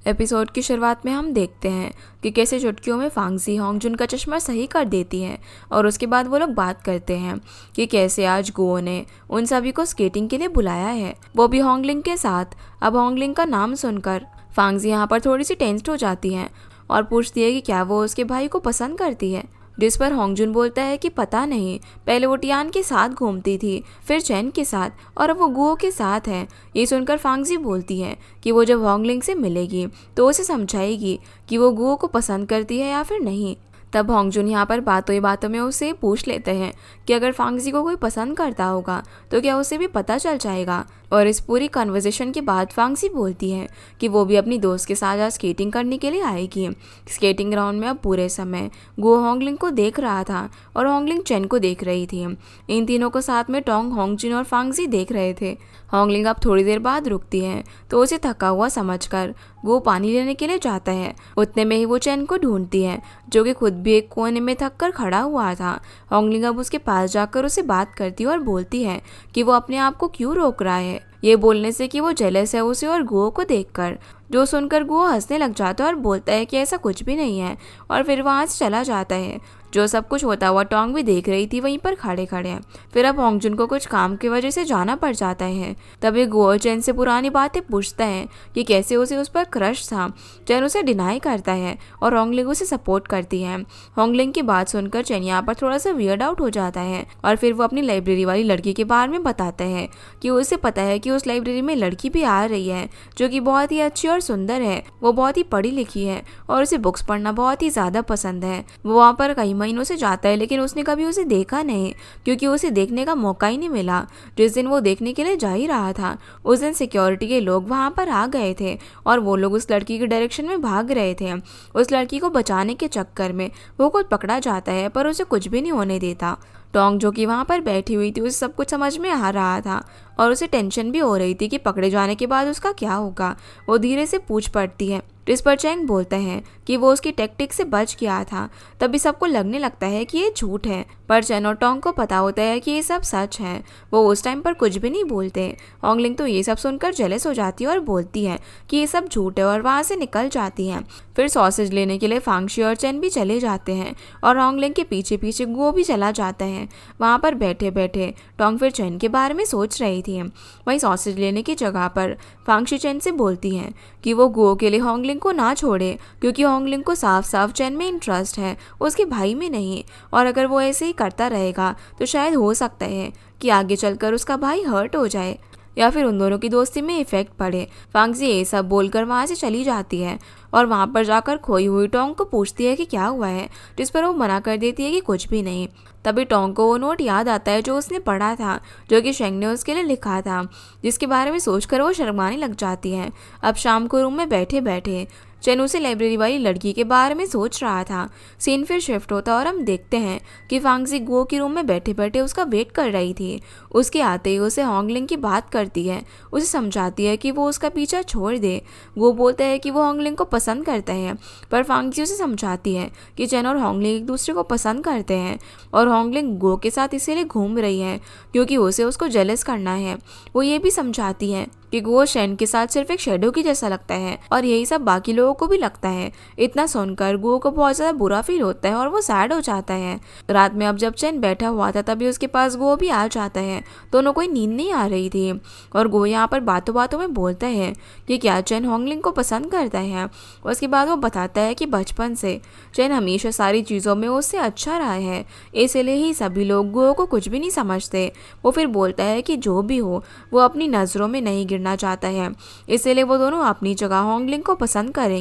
Episode की शुरुआत में हम देखते हैं कि कैसे चुटकियों में फांग जी होंगजुन का चश्मा सही कर देती हैं और उसके बाद वो लोग बात करते हैं कि कैसे आज गुओ ने उन सभी को स्केटिंग के लिए बुलाया है, वो भी होंगलिंग के साथ। अब होंगलिंग का नाम सुनकर फांग जी यहाँ पर थोड़ी सी टेंस्ड हो जाती हैं और पूछती है कि क्या वो उसके भाई को पसंद करती है, जिस पर होंगजुन बोलता है कि पता नहीं, पहले वो टियान के साथ घूमती थी, फिर चैन के साथ और अब वो गुओ के साथ है। ये सुनकर फांगजी बोलती है कि वो जब होंगलिंग से मिलेगी तो उसे समझाएगी कि वो गुओ को पसंद करती है या फिर नहीं। तब होंगजुन यहाँ पर बातों ही बातों में उसे पूछ लेते हैं कि अगर फांगजी को कोई पसंद करता होगा तो क्या उसे भी पता चल जाएगा। और इस पूरी कन्वर्सेशन के बाद फांगजी बोलती है कि वो भी अपनी दोस्त के साथ आज स्केटिंग करने के लिए आएगी। स्केटिंग ग्राउंड में अब पूरे समय गुओ होंगलिंग को देख रहा था और होंगलिंग चेन को देख रही थी। इन तीनों को साथ में टोंग, होंगजिन और फांगजी देख रहे थे। होंगलिंग अब थोड़ी देर बाद रुकती है तो उसे थका हुआ समझकर वो पानी लेने के लिए जाता है। उतने में ही वो चैन को ढूंढती है जो कि खुद भी एक कोने में थक कर खड़ा हुआ था। होंगलिंग अब उसके पास जाकर उसे बात करती है और बोलती है कि वो अपने आप को क्यों रोक रहा है, ये बोलने से कि वो जेलस है उसे और गुओ को देखकर। जो सुनकर गुओ हंसने लग जाता है और बोलता है कि ऐसा कुछ भी नहीं है और फिर वहाँ से चला जाता है। जो सब कुछ होता हुआ टोंग भी देख रही थी वहीं पर खड़े खड़े। फिर अब होंगजुन को कुछ काम की वजह से जाना पड़ जाता है। तभी गुओ चैन से पुरानी बातें पूछता है कि कैसे उसे उस पर क्रश था। चैन उसे डिनाई करता है और होंगलिंग उसे सपोर्ट करती है। होंगलिंग की बात सुनकर चैन यहाँ पर थोड़ा सा वियर्ड आउट हो जाता है और फिर वो अपनी लाइब्रेरी वाली लड़की के बारे में बताता है कि उसे पता है कि उस लाइब्रेरी में लड़की भी आ रही है जो कि बहुत ही अच्छी और सुंदर है। वो बहुत ही पढ़ी लिखी है और उसे बुक्स पढ़ना बहुत ही ज्यादा पसंद है। वो वहाँ पर कई महीनों से जाता है लेकिन उसने कभी उसे देखा नहीं क्योंकि उसे देखने का मौका ही नहीं मिला। जिस दिन वो देखने के लिए जा ही रहा था उस दिन सिक्योरिटी के लोग वहाँ पर आ गए थे और वो लोग उस लड़की के डायरेक्शन में भाग रहे थे। उस लड़की को बचाने के चक्कर में वो खुद पकड़ा जाता है पर उसे कुछ भी नहीं होने देता। टोंग जो कि वहाँ पर बैठी हुई थी उसे सब कुछ समझ में आ रहा था और उसे टेंशन भी हो रही थी कि पकड़े जाने के बाद उसका क्या होगा। वो धीरे से पूछ पड़ती है जिस पर चैंग बोलता है कि वो उसकी टैक्टिक से बच गया था। तभी सबको लगने लगता है कि ये झूठ है पर चैन और टोंग को पता होता है कि ये सब सच है। वो उस टाइम पर कुछ भी नहीं बोलते। होंगलिंग तो ये सब सुनकर जेलस हो जाती है और बोलती है कि ये सब झूठ है और वहाँ से निकल जाती है। फिर सॉसेज लेने के लिए फांगशी और चैन भी चले जाते हैं और होंगलिंग के पीछे पीछे गुओ भी चला जाता है। वहाँ पर बैठे बैठे टोंग फिर चैन के बारे में सोच रही थी। वहीं सॉसेज लेने की जगह पर फांगशी चैन से बोलती है कि वो गुओ के लिए होंगलिंग को ना छोड़े क्योंकि होंगलिंग को साफ साफ चैन में इंटरेस्ट है, उसके भाई में नहीं। और अगर वो ऐसे ही करता रहेगा तो शायद हो सकता है कि आगे चलकर उसका भाई हर्ट हो जाए या फिर उन दोनों की दोस्ती में इफेक्ट पड़े। फांगजी ये सब बोलकर वहाँ से चली जाती है और वहाँ पर जाकर खोई हुई टोंग को पूछती है कि क्या हुआ है, जिस पर वो मना कर देती है कि कुछ भी नहीं। तभी टोंग को वो नोट याद आता है जो उसने पढ़ा था, जो कि शेंग ने उसके लिए लिखा था, जिसके बारे में सोचकर वो शर्माने लग जाती है। अब शाम को रूम में बैठे बैठे चैन उसे लाइब्रेरी वाली लड़की के बारे में सोच रहा था। सीन फिर शिफ्ट होता और हम देखते हैं कि फांगजी गुओ के रूम में बैठे बैठे उसका वेट कर रही थी। उसके आते ही उसे होंगलिंग की बात करती है, उसे समझाती है कि वो उसका पीछा छोड़ दे। वो बोलता है कि वो होंगलिंग को पसंद करता है पर फांगजी उसे समझाती है कि चैन और होंगलिंग एक दूसरे को पसंद करते हैं और होंगलिंग गुओ के साथ इसीलिए घूम रही है क्योंकि उसे उसको जेलस करना है। वो ये भी समझाती है कि गुओ शेन के साथ सिर्फ एक शेडो की जैसा लगता है और यही सब बाकी लोगों को भी लगता है। इतना सुनकर गुओ को बहुत ज्यादा बुरा फील होता है और वो सैड हो जाता है। रात में अब जब चैन बैठा हुआ था तभी उसके पास गुओ भी आ जाता है। दोनों को नींद नहीं आ रही थी और गुओ यहाँ पर बातों बातों में बोलता है कि क्या चैन होंगलिंग को पसंद करता है। उसके बाद वो बताता है कि बचपन से चैन हमेशा सारी चीज़ों में उससे अच्छा रहा है, इसलिए ही सभी लोग गुओ को कुछ भी नहीं समझते। वो फिर बोलता है कि जो भी हो वो अपनी नज़रों में नहीं गिरना चाहता है, इसलिए वो दोनों अपनी जगह होंगलिंग को पसंद करेंगे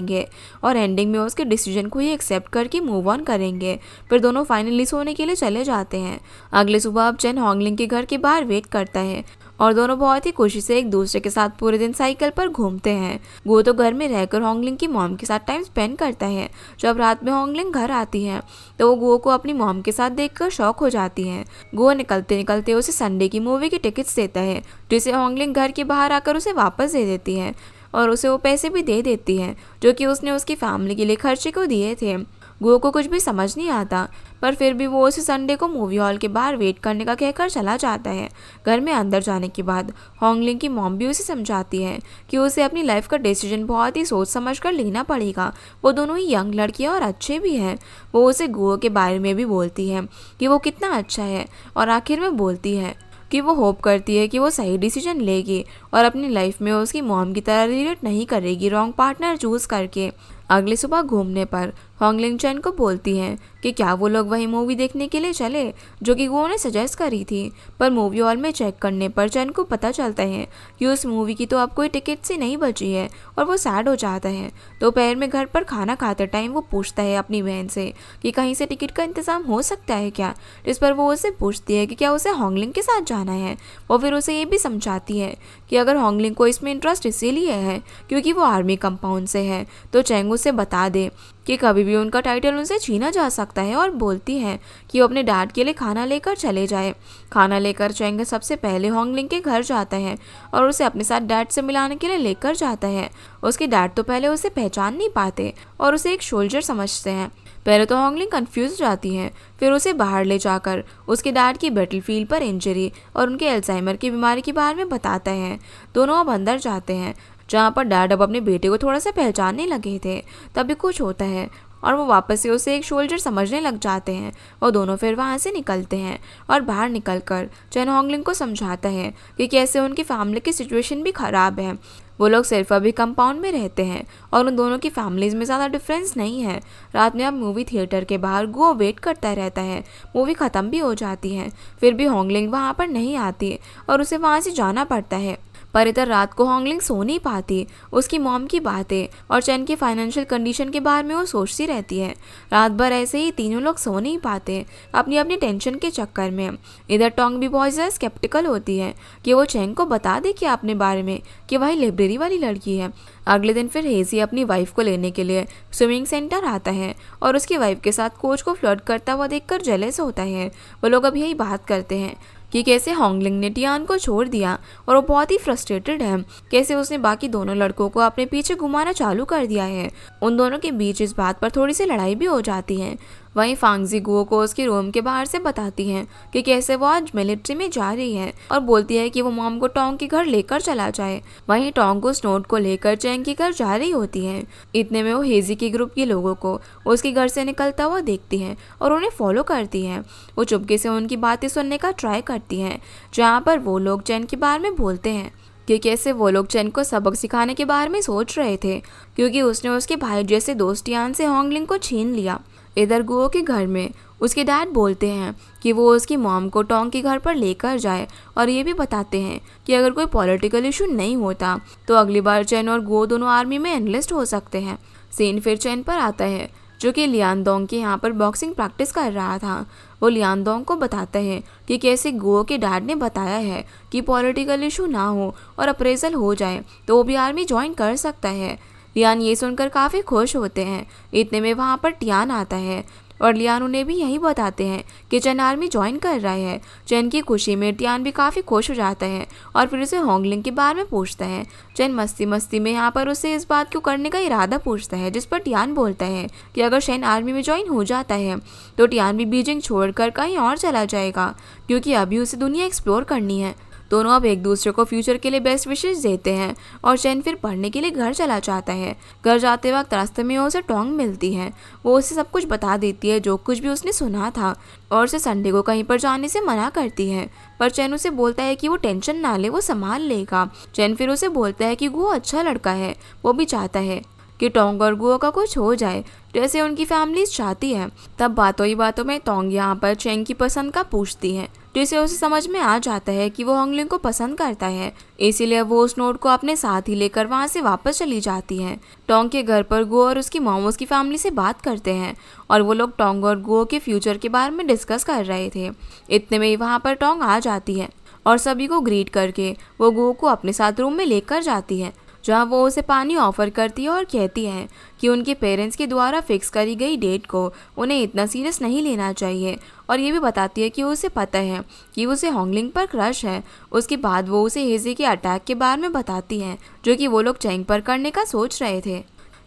और एंडिंग में उसके डिसीजन को ही एक्सेप्ट करके मूव ऑन करेंगे। फिर दोनों फाइनली सोने के लिए चले जाते हैं। अगले सुबह अब चैन होंगलिंग के घर के बाहर वेट करता है और दोनों बहुत ही खुशी से एक दूसरे के साथ पूरे दिन साइकिल पर घूमते हैं। वो तो घर में रहकर होंगलिंग की मॉम के साथ टाइम स्पेंड करता है। जब रात में होंगलिंग घर आती है तो वो गुओ को अपनी मॉम के साथ देखकर शॉक हो जाती है। गुओ निकलते निकलते उसे संडे की मूवी की टिकट्स देता है जिसे होंगलिंग घर के बाहर आकर उसे वापस दे देती है और उसे वो पैसे भी दे देती है जो कि उसने उसकी फैमिली के लिए खर्चे को दिए थे। गुओ को कुछ भी समझ नहीं आता, पर फिर भी वो उसे संडे को मूवी हॉल के बाहर वेट करने का कहकर चला जाता है। घर में अंदर जाने के बाद होंगलिंग की मॉम भी उसे समझाती है कि उसे अपनी लाइफ का डिसीजन बहुत ही सोच समझ कर लेना पड़ेगा। वो दोनों ही यंग लड़के और अच्छे भी हैं। वो उसे गुओ के बारे में भी बोलती है कि वो कितना अच्छा है, और आखिर में बोलती है कि वो होप करती है कि वो सही डिसीजन लेगी और अपनी लाइफ में उसकी मॉम की तरह रिलेट नहीं करेगी रॉन्ग पार्टनर चूज करके। अगली सुबह घूमने पर होंगलिंग चैन को बोलती हैं कि क्या वो लोग वही मूवी देखने के लिए चले जो कि गुओ ने सजेस्ट करी थी, पर मूवी हॉल में चेक करने पर चैन को पता चलता है कि उस मूवी की तो अब कोई टिकट से नहीं बची है, और वो सैड हो जाता है। दोपहर में घर पर खाना खाते टाइम वो पूछता है अपनी बहन से कि कहीं से टिकट का इंतज़ाम हो सकता है क्या, जिस पर वो उससे पूछती है कि क्या उसे होंगलिंग के साथ जाना है। वो फिर उसे ये भी समझाती है कि अगर होंगलिंग को इसमें इंटरेस्ट इसीलिए है क्योंकि वो आर्मी कंपाउंड से है, तो चैंग उसे बता दे कि कभी भी उनका टाइटल उनसे छीना जा सकता है, और बोलती है कि वो अपने डैड के लिए खाना लेकर चले जाए। खाना लेकर चैंग सबसे पहले होंगलिंग के घर जाता है और उसे अपने साथ डैड से मिलाने के लिए लेकर जाता है। उसके डैड तो पहले उसे पहचान नहीं पाते और उसे एक सोल्जर समझते हैं। पहले तो होंगलिंग कंफ्यूज हो जाती है, फिर उसे बाहर ले जाकर उसके डैड की बैटलफील्ड पर इंजरी और उनके अल्जाइमर की बीमारी के बारे में बताता है। दोनों अब अंदर जाते हैं जहाँ पर डैड अब अपने बेटे को थोड़ा सा पहचानने लगे थे। तभी कुछ होता है और वो वापस से उसे एक शोल्डर समझने लग जाते हैं। वो दोनों फिर वहाँ से निकलते हैं और बाहर निकलकर चैन होंगलिंग को समझाता है कि कैसे उनकी फैमिली की सिचुएशन भी ख़राब है। वो लोग सिर्फ अभी कंपाउंड में रहते हैं और उन दोनों की फैमिलीज में ज़्यादा डिफरेंस नहीं है। रात में अब मूवी थिएटर के बाहर गुओ वेट करता रहता है। मूवी ख़त्म भी हो जाती है, फिर भी होंगलिंग वहाँ पर नहीं आती और उसे वहाँ से जाना पड़ता है। पर इधर रात को होंगलिंग सो नहीं पाती। उसकी मॉम की बातें और चैन की फाइनेंशियल कंडीशन के बारे में वो सोचती रहती है। रात भर ऐसे ही तीनों लोग सो नहीं पाते अपनी अपनी टेंशन के चक्कर में। इधर टोंग भी बहुत ज़्यादा स्केप्टिकल होती है कि वो चैन को बता दे कि अपने बारे में कि वही लाइब्रेरी वाली लड़की है। अगले दिन फिर हेजी अपनी वाइफ को लेने के लिए स्विमिंग सेंटर आता है और उसकी वाइफ के साथ कोच को फ्लर्ट करता हुआ देखकर जेलस होता है। वो लोग अब यही बात करते हैं कि कैसे होंगलिंग ने टियान को छोड़ दिया और वो बहुत ही फ्रस्ट्रेटेड है, कैसे उसने बाकी दोनों लड़कों को अपने पीछे घुमाना चालू कर दिया है। उन दोनों के बीच इस बात पर थोड़ी सी लड़ाई भी हो जाती है। वहीं फांगजी गुओ को उसके रूम के बाहर से बताती है कि कैसे वो आज मिलिट्री में जा रही है और बोलती है कि वो मॉम को टोंग के घर लेकर चला जाए। वहीं टोंग उस नोट को लेकर चैंग के घर जा रही होती है। इतने में वो हेजी के ग्रुप के लोगों को उसके घर से निकलता हुआ देखती है और उन्हें फॉलो करती है। वो चुपके से उनकी बातें सुनने का ट्राई करती है, जहाँ पर वो लोग चैन के बारे में बोलते हैं कि कैसे वो लोग चैन को सबक सिखाने के बारे में सोच रहे थे क्योंकि उसने उसके भाई जैसे दोस्त यान से होंगलिंग को छीन लिया। इधर गुओ के घर में उसके डैड बोलते हैं कि वो उसकी मॉम को टोंग के घर पर लेकर जाए और ये भी बताते हैं कि अगर कोई पॉलिटिकल इशू नहीं होता तो अगली बार चैन और गुओ दोनों आर्मी में एनलिस्ट हो सकते हैं। सीन फिर चैन पर आता है जो कि लियानडोंग के यहाँ पर बॉक्सिंग प्रैक्टिस कर रहा था। वो लियानडोंग को बताता है कि कैसे गुओ के डैड ने बताया है कि पॉलिटिकल इशू ना हो और अप्रेजल हो जाए तो वो भी आर्मी ज्वाइन कर सकता है। लियान ये सुनकर काफ़ी खुश होते हैं। इतने में वहाँ पर टियान आता है और लियान उन्हें भी यही बताते हैं कि चैन आर्मी ज्वाइन कर रहा है। चैन की खुशी में टियान भी काफ़ी खुश हो जाता है और फिर उसे होंगलिंग के बारे में पूछता है। चैन मस्ती मस्ती में यहाँ पर उसे इस बात को करने का इरादा पूछता है, जिस पर टियान बोलता है कि अगर चैन आर्मी में ज्वाइन हो जाता है तो टियान भी बीजिंग छोड़कर कहीं और चला जाएगा क्योंकि अभी उसे दुनिया एक्सप्लोर करनी है। दोनों अब एक दूसरे को फ्यूचर के लिए बेस्ट विशेष देते हैं और चैन फिर पढ़ने के लिए घर चला जाता है। घर जाते वक्त रास्ते में उसे टोंग मिलती है। वो उसे सब कुछ बता देती है जो कुछ भी उसने सुना था और उसे संडे को कहीं पर जाने से मना करती है, पर चैन उसे बोलता है कि वो टेंशन ना ले, वो संभाल लेगा। चैन फिर उसे बोलता है कि वो अच्छा लड़का है, वो भी चाहता है कि टोंग और गुओ का कुछ हो जाए जैसे उनकी फैमिली चाहती है। तब बातों ही बातों में टोंग यहाँ पर चैंग की पसंद का पूछती है, जिसे उसे समझ में आ जाता है कि वो होंगलिंग को पसंद करता है। इसीलिए वो उस नोट को अपने साथ ही लेकर वहाँ से वापस चली जाती है। टोंग के घर पर गुओ और उसकी मॉम उसकी फैमिली से बात करते हैं और वो लोग टोंग और गुओ के फ्यूचर के बारे में डिस्कस कर रहे थे। इतने में वहाँ पर टोंग आ जाती है और सभी को ग्रीट करके वो गुओ को अपने साथ रूम में लेकर जाती है, जहाँ वो उसे पानी ऑफर करती है और कहती है कि उनके पेरेंट्स के द्वारा फिक्स करी गई डेट को उन्हें इतना सीरियस नहीं लेना चाहिए, और ये भी बताती है कि उसे पता है कि उसे होंगलिंग पर क्रश है। उसके बाद वो उसे हेजी के अटैक के बारे में बताती है जो कि वो लोग चैंग पर करने का सोच रहे थे।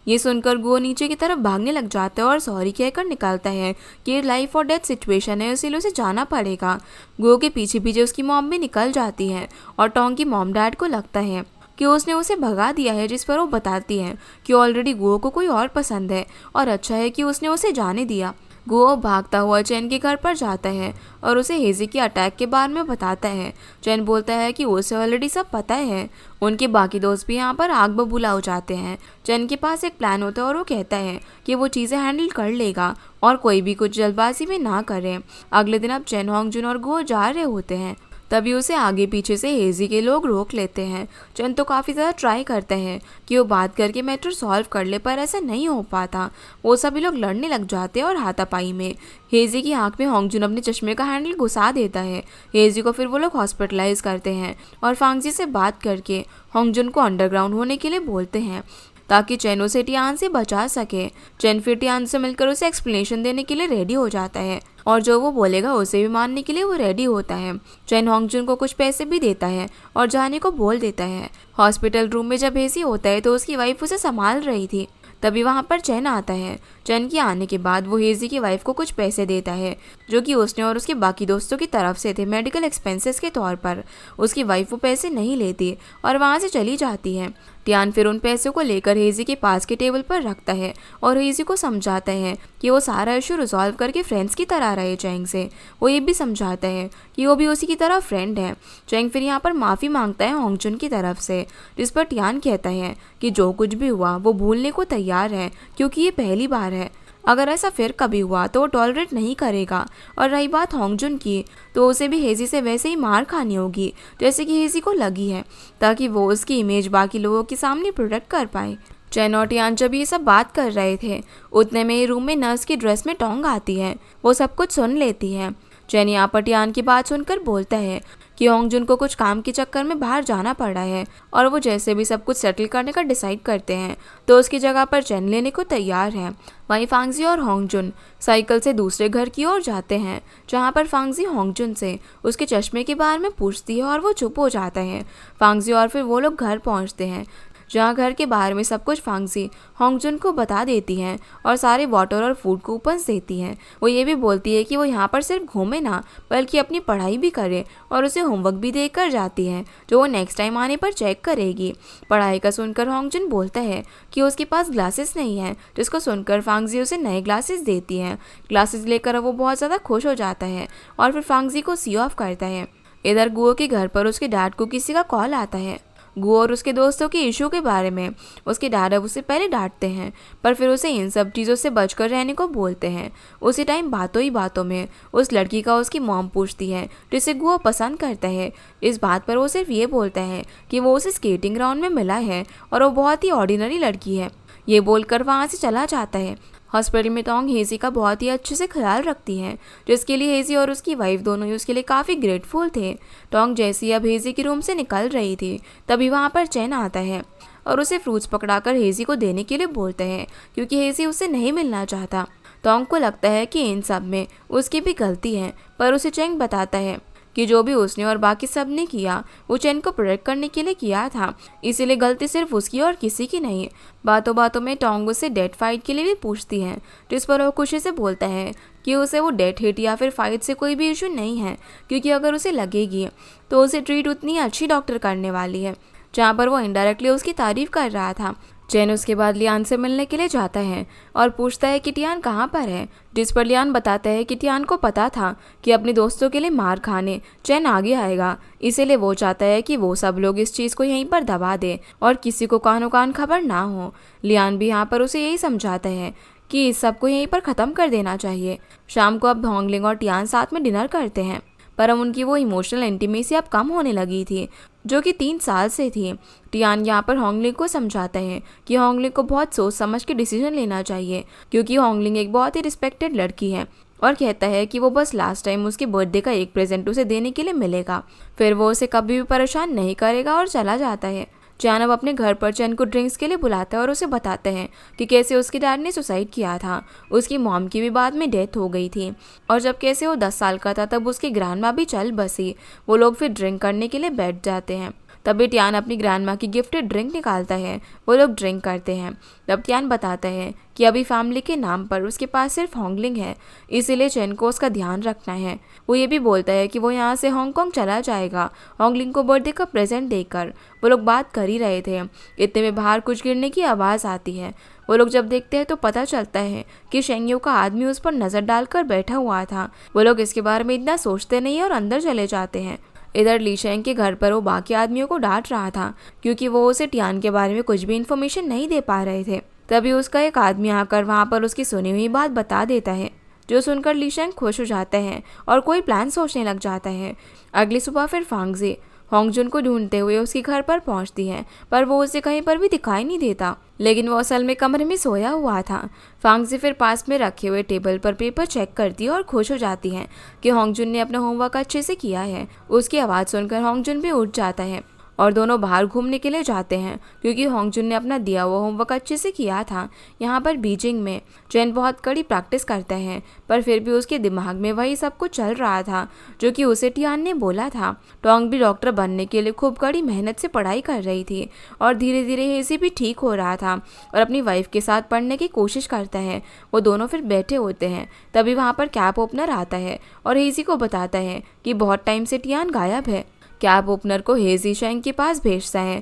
ये सुनकर गुओ नीचे की तरफ भागने लग जाता है और सॉरी कहकर निकलता है कि ये लाइफ और डेथ सिचुएशन है, इसलिए उसे जाना पड़ेगा। गुओ के पीछे पीछे उसकी मॉम भी निकल जाती है और टोंग की मॉम डैड को लगता है कि उसने उसे भगा दिया है, जिस पर वो बताती है कि ऑलरेडी गुओ को कोई और पसंद है और अच्छा है कि उसने उसे जाने दिया। गुओ भागता हुआ चैन के घर पर जाता है और उसे हेजी के अटैक के बारे में बताता है। चैन बोलता है कि उसे ऑलरेडी सब पता है। उनके बाकी दोस्त भी यहाँ पर आग बबूला हो जाते हैं। चैन के पास एक प्लान होता है और वो कहता है कि वो चीज़ें हैंडल कर लेगा और कोई भी कुछ जल्दबाजी में ना करे। अगले दिन अब चैन, होंगजुन और गुओ जा रहे होते हैं, तभी उसे आगे पीछे से हेजी के लोग रोक लेते हैं। चंद तो काफ़ी ज़्यादा ट्राई करते हैं कि वो बात करके मैटर सॉल्व कर ले, पर ऐसा नहीं हो पाता। वो सभी लोग लड़ने लग जाते हैं और हाथापाई में हेजी की आंख में होंगजुन अपने चश्मे का हैंडल घुसा देता है। हेजी को फिर वो लोग हॉस्पिटलाइज करते हैं और फांगजी से बात करके होंगजुन को अंडरग्राउंड होने के लिए बोलते हैं ताकि चैन उसे टियान से बचा सके। चैन फिर टियान से मिलकर उसे एक्सप्लेनेशन देने के लिए रेडी हो जाता है और जो वो बोलेगा उसे भी मानने के लिए वो रेडी होता है। चैन होंगजुन को कुछ पैसे भी देता है और जाने को बोल देता है। हॉस्पिटल रूम में जब हेजी होता है तो उसकी वाइफ उसे संभाल रही थी, तभी वहाँ पर चैन आता है। चैन के आने के बाद वो हेजी की वाइफ को कुछ पैसे देता है जो कि उसने और उसके बाकी दोस्तों की तरफ से थे मेडिकल एक्सपेंसेस के तौर पर। उसकी वाइफ वो पैसे नहीं लेती और वहाँ से चली जाती है। टियान फिर उन पैसों को लेकर हेजी के पास के टेबल पर रखता है और हेजी को समझाता है कि वो सारा इशू रिजॉल्व करके फ्रेंड्स की तरह रहे चैंग से। वो ये भी समझाता है कि वो भी उसी की तरह फ्रेंड है। चैंग फिर यहाँ पर माफ़ी मांगता है होंगजुन की तरफ से, जिस पर टियान कहता है कि जो कुछ भी हुआ वो भूलने को तैयार है क्योंकि ये पहली बार है। अगर ऐसा फिर कभी हुआ तो वो टॉलरेट नहीं करेगा। और रही बात होंगजुन की, तो उसे भी हेजी से वैसे ही मार खानी होगी जैसे कि हेजी को लगी है, ताकि वो उसकी इमेज बाकी लोगों के सामने प्रोटेक्ट कर पाए। चैन और टियान जब ये सब बात कर रहे थे उतने में ही रूम में नर्स की ड्रेस में टोंग आती है। वो सब कुछ सुन लेती है। चैन यहाँ पर टियान की बात सुनकर बोलता है कि होंगजुन को कुछ काम के चक्कर में बाहर जाना पड़ा है और वो जैसे भी सब कुछ सेटल करने का डिसाइड करते हैं तो उसकी जगह पर चैन लेने को तैयार है। वहीं फांगजी और होंगजुन साइकिल से दूसरे घर की ओर जाते हैं, जहाँ पर फांगजी होंगजुन से उसके चश्मे के बारे में पूछती है और वो चुप हो जाता है। फांगजी और फिर वो लोग घर पहुँचते हैं, जहाँ घर के बाहर में सब कुछ फांगजी होंगजुन को बता देती हैं और सारे वाटर और फूड कूपन्स देती हैं। वो ये भी बोलती है कि वो यहाँ पर सिर्फ घूमे ना बल्कि अपनी पढ़ाई भी करे और उसे होमवर्क भी देकर जाती है जो वो नेक्स्ट टाइम आने पर चेक करेगी। पढ़ाई का सुनकर होंगजुन बोलता है कि उसके पास ग्लासेस नहीं है, जिसको सुनकर फांगजी उसे नए ग्लासेस देती हैं। ग्लासेस लेकर वो बहुत ज़्यादा खुश हो जाता है और फिर फांगजी को सी ऑफ करता है। इधर गुओ के घर पर उसके डैड को किसी का कॉल आता है। गुओ और उसके दोस्तों के इशू के बारे में उसके डैड अब उसे पहले डांटते हैं, पर फिर उसे इन सब चीज़ों से बचकर रहने को बोलते हैं। उसी टाइम बातों ही बातों में उस लड़की का उसकी मॉम पूछती है जिसे गुओ पसंद करता है। इस बात पर वो सिर्फ ये बोलता है कि वो उसे स्केटिंग ग्राउंड में मिला है और वो बहुत ही ऑर्डिनरी लड़की है। ये बोलकर वहाँ से चला जाता है। हॉस्पिटल में टोंग हेजी का बहुत ही अच्छे से ख्याल रखती है, जिसके लिए हेजी और उसकी वाइफ दोनों ही उसके लिए काफ़ी ग्रेटफुल थे। टोंग जैसी अब हेजी के रूम से निकल रही थी तभी वहाँ पर चैन आता है और उसे फ्रूट्स पकड़ाकर हेजी को देने के लिए बोलता है क्योंकि हेजी उससे नहीं मिलना चाहता। टोंग को लगता है कि इन सब में उसकी भी गलती है, पर उसे चैंग बताता है कि जो भी उसने और बाकी सब ने किया वो चैन को प्रोटेक्ट करने के लिए किया था, इसीलिए गलती सिर्फ उसकी और किसी की नहीं। बातों बातों में टोंग उससे डेट फाइट के लिए भी पूछती है, जिस पर वो खुशी से बोलता है कि उसे वो डेट हिट या फिर फाइट से कोई भी इशू नहीं है, क्योंकि अगर उसे लगेगी तो उसे ट्रीट उतनी अच्छी डॉक्टर करने वाली है। जहाँ पर वो इनडायरेक्टली उसकी तारीफ कर रहा था। चैन उसके बाद लियान से मिलने के लिए जाता है और पूछता है कि टियान कहाँ पर है, जिस पर लियान बताता है कि टियान को पता था कि अपने दोस्तों के लिए मार खाने चैन आगे आएगा, इसीलिए वो चाहता है कि वो सब लोग इस चीज़ को यहीं पर दबा दे और किसी को कानो कान खबर ना हो। लियान भी यहाँ पर उसे यही समझाता है कि इस सब को यहीं पर ख़त्म कर देना चाहिए। शाम को अब होंगलिंग और टियान साथ में डिनर करते हैं, पर अब उनकी वो इमोशनल इंटीमेसी अब कम होने लगी थी जो कि 3 साल से थी। टियान यहाँ पर होंगलिंग को समझाता है कि होंगलिंग को बहुत सोच समझ के डिसीजन लेना चाहिए, क्योंकि होंगलिंग एक बहुत ही रिस्पेक्टेड लड़की है, और कहता है कि वो बस लास्ट टाइम उसके बर्थडे का एक प्रेजेंट उसे देने के लिए मिलेगा, फिर वो उसे कभी भी परेशान नहीं करेगा और चला जाता है। चैन अब अपने घर पर चैन को ड्रिंक्स के लिए बुलाता है और उसे बताते हैं कि कैसे उसके डैड ने सुसाइड किया था। उसकी मॉम की भी बाद में डेथ हो गई थी और जब कैसे वो 10 साल का था तब उसकी ग्रैंडमा भी चल बसी। वो लोग फिर ड्रिंक करने के लिए बैठ जाते हैं। तभी टियान अपनी ग्रैंड माँ की गिफ्टेड ड्रिंक निकालता है। वो लोग ड्रिंक करते हैं। तब टियान बताता है कि अभी फैमिली के नाम पर उसके पास सिर्फ होंगलिंग है, इसीलिए चेन को उसका ध्यान रखना है। वो ये भी बोलता है कि वो यहाँ से हांगकांग चला जाएगा होंगलिंग को बर्थडे का प्रेजेंट देकर। वो लोग बात कर ही रहे थे, इतने में बाहर कुछ गिरने की आवाज़ आती है। वो लोग जब देखते हैं तो पता चलता है कि शेंगयू का आदमी उस पर नज़र डालकर बैठा हुआ था। वो लोग इसके बारे में इतना सोचते नहीं और अंदर चले जाते हैं। इधर ली शेंग के घर पर वो बाकी आदमियों को डांट रहा था क्योंकि वो उसे टियान के बारे में कुछ भी इन्फॉर्मेशन नहीं दे पा रहे थे। तभी उसका एक आदमी आकर वहाँ पर उसकी सुनी हुई बात बता देता है, जो सुनकर ली शेंग खुश हो जाता है और कोई प्लान सोचने लग जाता है। अगली सुबह फिर फांगजी होंगजुन को ढूंढते हुए उसके घर पर पहुंचती है, पर वो उसे कहीं पर भी दिखाई नहीं देता, लेकिन वो असल में कमरे में सोया हुआ था। फांगजी फिर पास में रखे हुए टेबल पर पेपर चेक करती है और खुश हो जाती है कि होंगजुन ने अपना होमवर्क अच्छे से किया है। उसकी आवाज़ सुनकर होंगजुन भी उठ जाता है और दोनों बाहर घूमने के लिए जाते हैं क्योंकि होंगजुन ने अपना दिया हुआ होमवर्क अच्छे से किया था। यहाँ पर बीजिंग में चैन बहुत कड़ी प्रैक्टिस करता है, पर फिर भी उसके दिमाग में वही सब कुछ चल रहा था जो कि उसे टियान ने बोला था। टोंग भी डॉक्टर बनने के लिए खूब कड़ी मेहनत से पढ़ाई कर रही थी और धीरे धीरे हेजी भी ठीक हो रहा था और अपनी वाइफ के साथ पढ़ने की कोशिश करता है। वो दोनों फिर बैठे होते हैं, तभी वहाँ पर कैब ओपनर आता है और हेजी को बताता है कि बहुत टाइम से टियान गायब है। कैब ओपनर को हेजी शेंग के पास भेजता है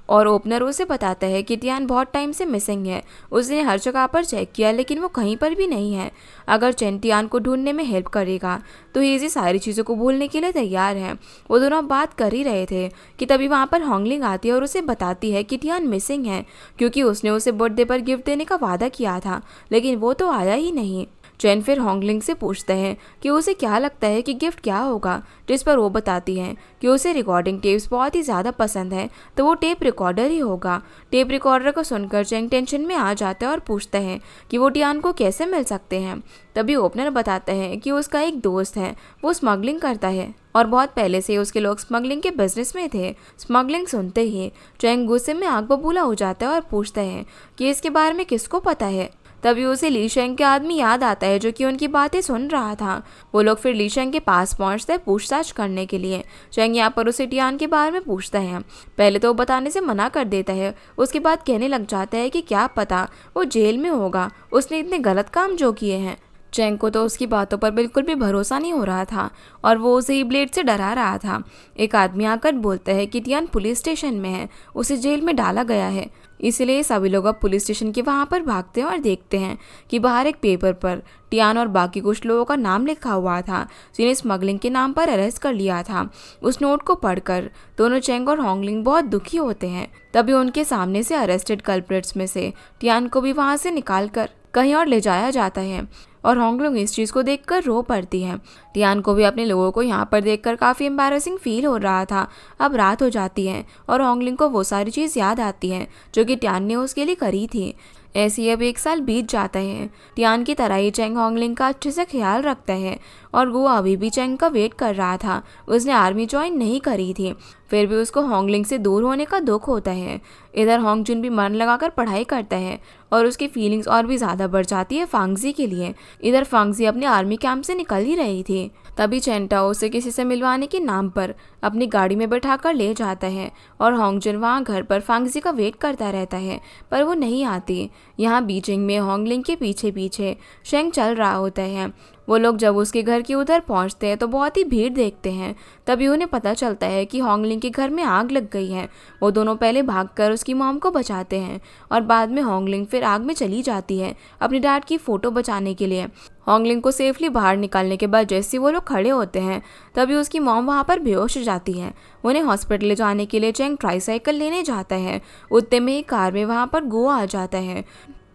और ओपनर उसे बताता है कि टियान बहुत टाइम से मिसिंग है। उसने हर जगह पर चेक किया लेकिन वो कहीं पर भी नहीं है। अगर चेन टियान को ढूंढने में हेल्प करेगा तो हेजी सारी चीज़ों को भूलने के लिए तैयार है। वो दोनों बात कर ही रहे थे कि तभी वहाँ पर होंगलिंग आती है और उसे बताती है कि टियान मिसिंग है क्योंकि उसने उसे बर्थडे पर गिफ्ट देने का वादा किया था, लेकिन वो तो आया ही नहीं। चैन फिर होंगलिंग से पूछता है कि उसे क्या लगता है कि गिफ्ट क्या होगा, जिस पर वो बताती है कि उसे रिकॉर्डिंग टेप्स बहुत ही ज़्यादा पसंद है तो वो टेप रिकॉर्डर ही होगा। टेप रिकॉर्डर को सुनकर चैंग टेंशन में आ जाता है और पूछता है कि वो टियान को कैसे मिल सकते हैं। तभी ओपनर बताता है कि उसका एक दोस्त है, वो स्मगलिंग करता है और बहुत पहले से उसके लोग स्मगलिंग के बिजनेस में थे। स्मगलिंग सुनते ही चैंग गुस्से में आग बबूला हो जाता है और पूछता है कि इसके बारे में किसको पता है। तभी उसे ली शेंग के आदमी याद आता है जो कि उनकी बातें सुन रहा था। वो लोग फिर ली शेंग के पास पहुंचते हैं पूछताछ करने के लिए। शेंग यहाँ पर उसे टियान के बारे में पूछता है। पहले तो वो बताने से मना कर देता है, उसके बाद कहने लग जाता है कि क्या पता वो जेल में होगा, उसने इतने गलत काम जो किए हैं। चैंग को तो उसकी बातों पर बिल्कुल भी भरोसा नहीं हो रहा था और वो उसे ही ब्लेड से डरा रहा था। एक आदमी आकर बोलता है कि टियान पुलिस स्टेशन में है, उसे जेल में डाला गया है। इसलिए सभी लोग अब पुलिस स्टेशन के वहाँ पर भागते हैं और देखते हैं कि बाहर एक पेपर पर टियान और बाकी कुछ लोगों का नाम लिखा हुआ था जिन्हें स्मगलिंग के नाम पर अरेस्ट कर लिया था। उस नोट को पढ़कर दोनों चैंग और होंगलिंग बहुत दुखी होते हैं। तभी उनके सामने से अरेस्टेड कल्प्रिट्स में से टियान को भी वहाँ से निकाल कर कहीं और ले जाया जाता है और होंगलिंग इस चीज़ को देखकर रो पड़ती है। टियान को भी अपने लोगों को यहाँ पर देखकर काफ़ी एम्बैरेसिंग फील हो रहा था। अब रात हो जाती है और होंगलिंग को वो सारी चीज़ याद आती है जो कि टियान ने उसके लिए करी थी। ऐसे ही अब 1 साल बीत जाता है। टियान की तरह ही चैंग होंगलिंग का अच्छे से ख्याल रखता है और वो अभी भी चैंग का वेट कर रहा था। उसने आर्मी ज्वाइन नहीं करी थी, फिर भी उसको होंगलिंग से दूर होने का दुख होता है। इधर होंगजुन भी मन लगाकर पढ़ाई करता है और उसकी फीलिंग्स और भी ज़्यादा बढ़ जाती है फांगजी के लिए। इधर फांगजी अपने आर्मी कैंप से निकल ही रही थी, तभी चेंटा उसे किसी से मिलवाने के नाम पर अपनी गाड़ी में बैठाकर ले जाता है और होंगजुन वहाँ घर पर फांगजी का वेट करता रहता है, पर वो नहीं आती। यहाँ बीजिंग में होंगलिंग के पीछे पीछे शेंग चल रहा होता है। वो लोग जब उसके घर के उधर पहुंचते हैं तो बहुत ही भीड़ देखते हैं। तभी उन्हें पता चलता है कि होंगलिंग के घर में आग लग गई है। वो दोनों पहले भागकर उसकी मॉम को बचाते हैं और बाद में होंगलिंग फिर आग में चली जाती है अपने डैड की फ़ोटो बचाने के लिए। होंगलिंग को सेफली बाहर निकालने के बाद जैसे वो लोग खड़े होते हैं तभी उसकी मॉम वहाँ पर बेहोश हो जाती है। उन्हें हॉस्पिटल ले जाने के लिए चैंग ट्राईसाइकिल लेने जाता है। उतने में ही कार में वहाँ पर गो आ जाता है।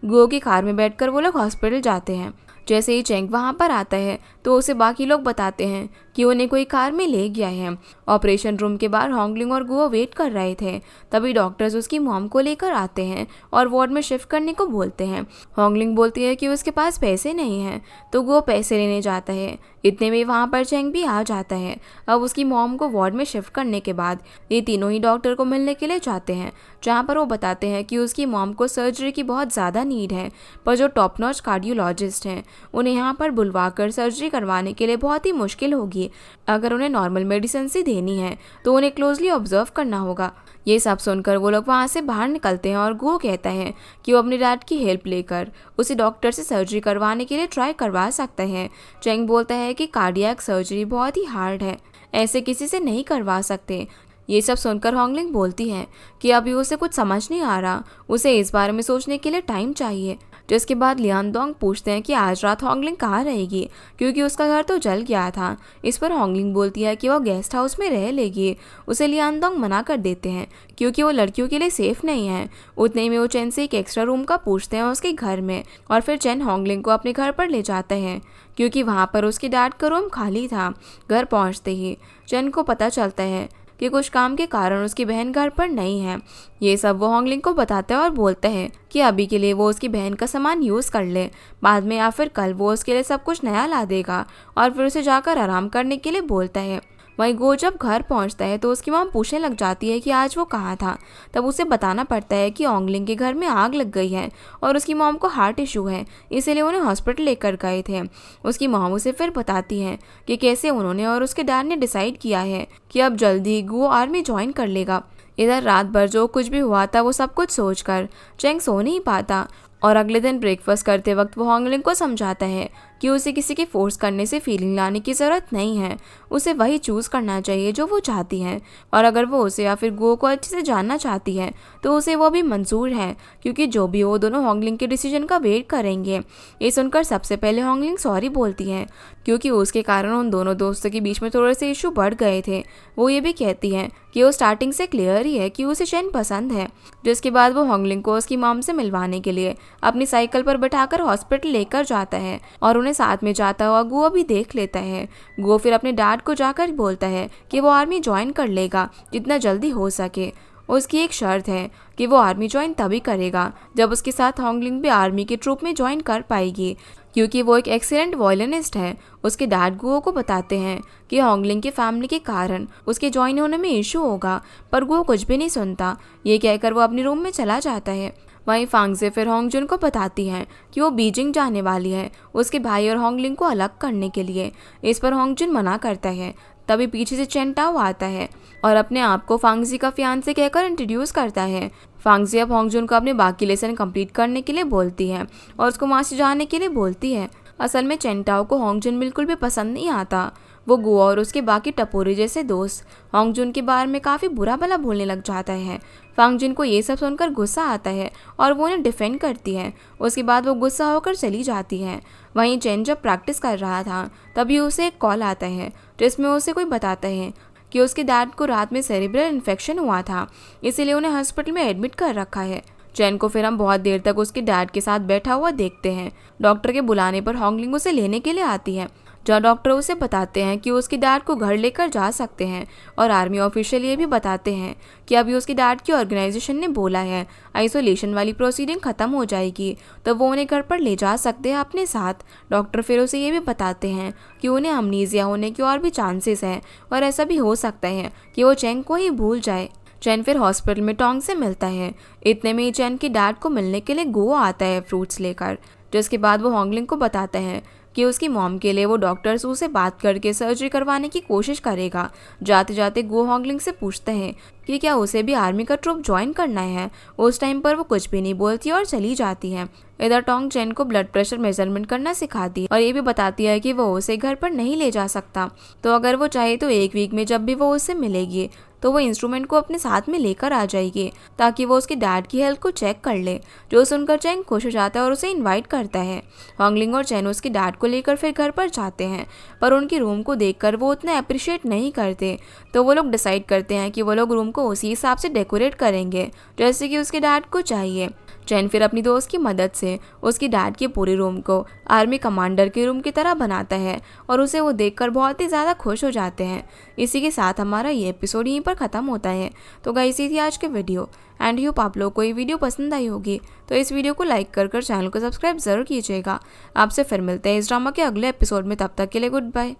गो की कार में बैठकर वो लोग हॉस्पिटल जाते हैं। जैसे ही चैंग वहाँ पर आता है तो उसे बाकी लोग बताते हैं कि उन्हें कोई कार में ले गया है। ऑपरेशन रूम के बाहर होंगलिंग और गुओ वेट कर रहे थे। तभी डॉक्टर्स उसकी मॉम को लेकर आते हैं और वार्ड में शिफ्ट करने को बोलते हैं। होंगलिंग बोलती है कि उसके पास पैसे नहीं हैं तो गुओ पैसे लेने जाता है। इतने में वहाँ पर चेंग भी आ जाता है। अब उसकी मॉम को वार्ड में शिफ्ट करने के बाद ये तीनों ही डॉक्टर को मिलने के लिए जाते हैं, जहाँ पर वो बताते हैं कि उसकी मॉम को सर्जरी की बहुत ज़्यादा नीड है, पर जो टॉप नॉच कार्डियोलॉजिस्ट हैं उन्हें यहाँ पर बुलवाकर सर्जरी करवाने के लिए बहुत ही मुश्किल होगी। अगर उन्हें नॉर्मल मेडिसिन ही देनी है तो उन्हें क्लोजली ऑब्जर्व करना होगा। ये सब सुनकर वो लोग वहाँ से बाहर निकलते हैं और गो कहता है कि वो अपने डैड की हेल्प लेकर उसे डॉक्टर से सर्जरी करवाने के लिए ट्राई करवा सकता है। चेंग बोलता है कि कार्डियक सर्जरी बहुत ही हार्ड है, ऐसे किसी से नहीं करवा सकते। ये सब सुनकर होंगलिंग बोलती है कि अभी उसे कुछ समझ नहीं आ रहा, उसे इस बारे में सोचने के लिए टाइम चाहिए। जिसके बाद लियानडोंग पूछते हैं कि आज रात होंगलिंग कहाँ रहेगी, क्योंकि उसका घर तो जल गया था। इस पर होंगलिंग बोलती है कि वो गेस्ट हाउस में रह लेगी। उसे लियानडोंग मना कर देते हैं क्योंकि वो लड़कियों के लिए सेफ नहीं है। उतने में वो चेन से एक एक्स्ट्रा रूम का पूछते हैं उसके घर में, और फिर चेन होंगलिंग को अपने घर पर ले जाता है क्योंकि वहाँ पर उसके डैड का रूम खाली था। घर पहुँचते ही चेन को पता चलता है कि कुछ काम के कारण उसकी बहन घर पर नहीं है। ये सब वो होंगलिंग को बताता है और बोलता है कि अभी के लिए वो उसकी बहन का सामान यूज़ कर ले, बाद में या फिर कल वो उसके लिए सब कुछ नया ला देगा, और फिर उसे जाकर आराम करने के लिए बोलता है। वहीं गो जब घर पहुंचता है तो उसकी मॉम पूछने लग जाती है कि आज वो कहाँ था। तब उसे बताना पड़ता है कि होंगलिंग के घर में आग लग गई है और उसकी मॉम को हार्ट इशू है, इसीलिए उन्हें हॉस्पिटल लेकर गए थे। उसकी मॉम उसे फिर बताती है कि कैसे उन्होंने और उसके डैड ने डिसाइड किया है कि अब जल्दी गो आर्मी ज्वाइन कर लेगा। इधर रात भर जो कुछ भी हुआ था वो सब कुछ सोचकर चेंग सो नहीं पाता, और अगले दिन ब्रेकफास्ट करते वक्त वो होंगलिंग को समझाता है कि उसे किसी के फोर्स करने से फीलिंग लाने की ज़रूरत नहीं है, उसे वही चूज़ करना चाहिए जो वो चाहती है, और अगर वो उसे या फिर गो को अच्छे से जानना चाहती है तो उसे वो भी मंजूर है, क्योंकि जो भी वो दोनों होंगलिंग के डिसीजन का वेट करेंगे। ये सुनकर सबसे पहले होंगलिंग सॉरी बोलती है क्योंकि उसके कारण उन दोनों दोस्तों के बीच में थोड़े से इशू बढ़ गए थे। वो ये भी कहती है कि वो स्टार्टिंग से क्लियर ही है कि उसे चेन पसंद है। जिसके बाद वो होंगलिंग को उसकी मॉम से मिलवाने के लिए अपनी साइकिल पर बैठाकर हॉस्पिटल लेकर जाता है, और उन्हें साथ में जाता हुआ गो भी देख लेता है। गो फिर अपने डैड को जाकर बोलता है कि वो आर्मी ज्वाइन कर लेगा जितना जल्दी हो सके। उसकी एक शर्त है कि वो आर्मी ज्वाइन तभी करेगा जब उसके साथ होंगलिंग भी आर्मी के ट्रूप में ज्वाइन कर पाएगी, क्योंकि वो एक एक्सीलेंट वॉयलिनिस्ट है। उसके डैड गो को बताते हैं कि होंगलिंग की फैमिली के कारण उसके ज्वाइन होने में इशू होगा, पर गो कुछ भी नहीं सुनता। ये कहकर वो अपने रूम में चला जाता है। वहीं फांगजे फिर होंगजुन को बताती हैं कि वो बीजिंग जाने वाली है उसके भाई और होंगलिंग को अलग करने के लिए। इस पर होंगजुन मना करता है। तभी पीछे से चेन टाओ आता है और अपने आप को फांगजी का फियांसे कहकर इंट्रोड्यूस करता है। फांगजी अब होंगजुन को अपने बाकी लेसन कंप्लीट करने के लिए बोलती है और उसको वहाँ से जाने के लिए बोलती है। असल में चेन टाओ को होंगजुन बिल्कुल भी पसंद नहीं आता। वो गो और उसके बाकी टपोरी जैसे दोस्त होंगजुन के बारे में काफ़ी बुरा भला बोलने लग जाता है। फांगजुन को ये सब सुनकर गुस्सा आता है और वो उन्हें डिफेंड करती है। उसके बाद वो गुस्सा होकर चली जाती है। वहीं चेन जब प्रैक्टिस कर रहा था तभी उसे एक कॉल आता है जिसमें उसे कोई बताता है कि उसके डैड को रात में सेरिब्रल इन्फेक्शन हुआ था, इसीलिए उन्हें हॉस्पिटल में एडमिट कर रखा है। चैन को फिर हम बहुत देर तक उसके डैड के साथ बैठा हुआ देखते हैं। डॉक्टर के बुलाने पर होंगलिंग उसे लेने के लिए आती है, जहाँ डॉक्टर उसे बताते हैं कि उसके डैड को घर लेकर जा सकते हैं, और आर्मी ऑफिशियल ये भी बताते हैं कि अभी उसके डैड की ऑर्गेनाइजेशन ने बोला है आइसोलेशन वाली प्रोसीडिंग ख़त्म हो जाएगी तो वो उन्हें घर पर ले जा सकते हैं अपने साथ। डॉक्टर फिर उसे ये भी बताते हैं कि उन्हें अमनीजिया होने के और भी चांसेस हैं और ऐसा भी हो सकता है कि वो चैंग को ही भूल जाए। चैन फिर हॉस्पिटल में टोंग से मिलता है। इतने में ही चैन के डैड को मिलने के लिए गो आता है फ्रूट्स लेकर, जिसके बाद वो होंगलिंग को बताता है कि उसकी मॉम के लिए वो डॉक्टर सू से बात करके सर्जरी करवाने की कोशिश करेगा। जाते जाते गो होंगलिंग से पूछते हैं कि क्या उसे भी आर्मी का ट्रूप ज्वाइन करना है। उस टाइम पर वो कुछ भी नहीं बोलती और चली जाती है। इधर टोंग चैन को ब्लड प्रेशर मेजरमेंट करना सिखाती है और ये भी बताती है कि वो उसे घर पर नहीं ले जा सकता, तो अगर वो चाहे तो एक वीक में जब भी वो उससे मिलेगी तो वो इंस्ट्रूमेंट को अपने साथ में लेकर आ जाएगी ताकि वो उसके डैड की हेल्थ को चेक कर ले। जो सुनकर चैन खुश हो जाता है और उसे इनवाइट करता है। होंगलिंग और चैन उसके डैड को लेकर फिर घर पर जाते हैं, पर उनके रूम को देखकर वो उतना अप्रिशिएट नहीं करते, तो वो लोग डिसाइड करते हैं कि वो लोग रूम को उसी हिसाब से डेकोरेट करेंगे जैसे कि उसके डैड को चाहिए। चैन फिर अपनी दोस्त की मदद से उसकी डैड के पूरे रूम को आर्मी कमांडर के रूम की तरह बनाता है और उसे वो देखकर बहुत ही ज़्यादा खुश हो जाते हैं। इसी के साथ हमारा ये एपिसोड यहीं पर ख़त्म होता है। तो गाइस ये थी आज की वीडियो एंड होप आप लोग को ये वीडियो पसंद आई होगी। तो इस वीडियो को लाइक कर चैनल को सब्सक्राइब ज़रूर कीजिएगा। आपसे फिर मिलते हैं इस ड्रामा के अगले एपिसोड में, तब तक के लिए गुड बाय।